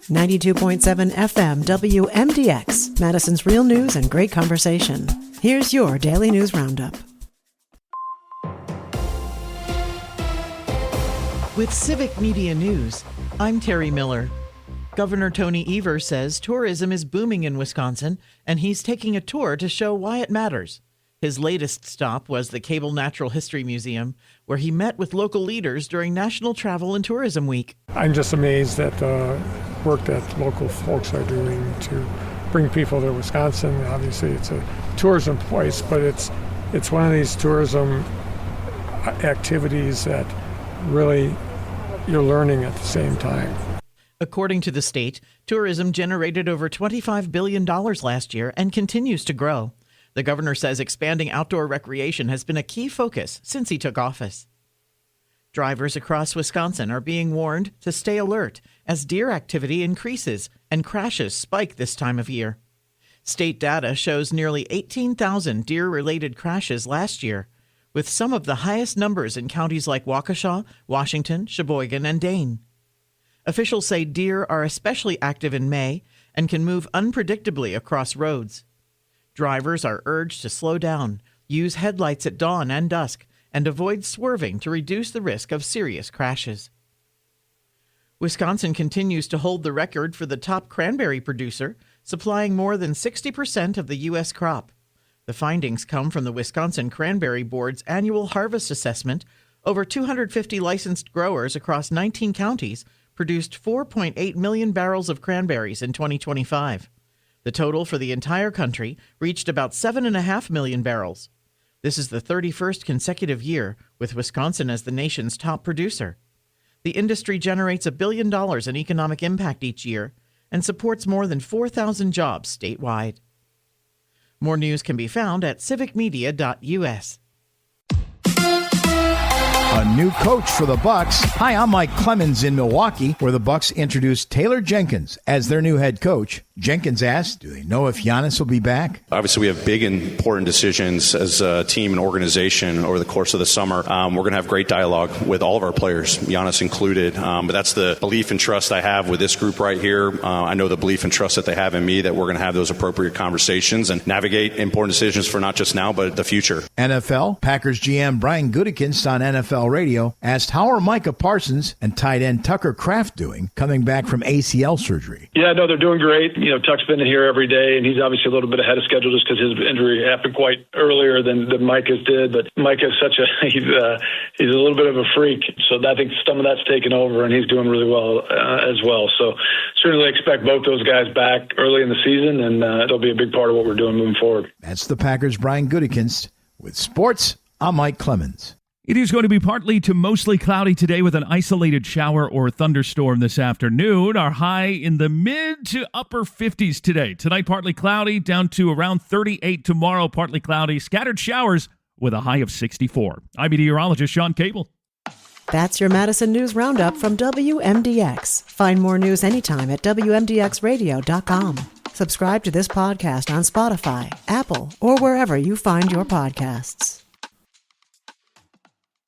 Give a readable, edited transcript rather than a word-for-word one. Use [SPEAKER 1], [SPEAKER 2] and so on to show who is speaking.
[SPEAKER 1] 92.7 FM WMDX, Madison's real news and great conversation. Here's your Daily News Roundup.
[SPEAKER 2] With Civic Media News, I'm Terry Miller. Governor Tony Evers says tourism is booming in Wisconsin, and he's taking a tour to show why it matters. His latest stop was the Cable Natural History Museum, where he met with local leaders during National Travel and Tourism Week.
[SPEAKER 3] I'm just amazed at the work that local folks are doing to bring people to Wisconsin. Obviously, it's a tourism place, but it's one of these tourism activities that really you're learning at the same time.
[SPEAKER 2] According to the state, tourism generated over $25 billion last year and continues to grow. The governor says expanding outdoor recreation has been a key focus since he took office. Drivers across Wisconsin are being warned to stay alert as deer activity increases and crashes spike this time of year. State data shows nearly 18,000 deer-related crashes last year, with some of the highest numbers in counties like Waukesha, Washington, Sheboygan, and Dane. Officials say deer are especially active in May and can move unpredictably across roads. Drivers are urged to slow down, use headlights at dawn and dusk, and avoid swerving to reduce the risk of serious crashes. Wisconsin continues to hold the record for the top cranberry producer, supplying more than 60% of the U.S. crop. The findings come from the Wisconsin Cranberry Board's annual harvest assessment. Over 250 licensed growers across 19 counties produced 4.8 million barrels of cranberries in 2025. The total for the entire country reached about 7.5 million barrels. This is the 31st consecutive year with Wisconsin as the nation's top producer. The industry generates $1 billion in economic impact each year and supports more than 4,000 jobs statewide. More news can be found at civicmedia.us.
[SPEAKER 4] A new coach for the Bucks. Hi, I'm Mike Clemens in Milwaukee, where the Bucks introduced Taylor Jenkins as their new head coach. Jenkins asked, do they know if Giannis will be back?
[SPEAKER 5] Obviously, we have big and important decisions as a team and organization over the course of the summer. We're going to have great dialogue with all of our players, Giannis included. But that's the belief and trust I have with this group right here. I know the belief and trust that they have in me, that we're going to have those appropriate conversations and navigate important decisions for not just now, but the future.
[SPEAKER 4] NFL, Packers GM Brian Gutekunst on NFL Radio asked how are Micah Parsons and tight end Tucker Kraft doing coming back from ACL surgery?
[SPEAKER 6] Yeah, no, they're doing great. You know, Tuck's been here every day, and he's obviously a little bit ahead of schedule just because his injury happened quite earlier than Micah's did. But Micah's he's a little bit of a freak, so I think some of that's taken over, and he's doing really well as well. So certainly expect both those guys back early in the season, and it'll be a big part of what we're doing moving forward.
[SPEAKER 4] That's the Packers' Brian Gutekunst. With sports, I'm Mike Clemens.
[SPEAKER 7] It is going to be partly to mostly cloudy today with an isolated shower or thunderstorm this afternoon. Our high in the mid to upper 50s today. Tonight, partly cloudy, down to around 38 tomorrow, partly cloudy. Scattered showers with a high of 64. I'm meteorologist Sean Cable.
[SPEAKER 1] That's your Madison News Roundup from WMDX. Find more news anytime at WMDXradio.com. Subscribe to this podcast on Spotify, Apple, or wherever you find your podcasts.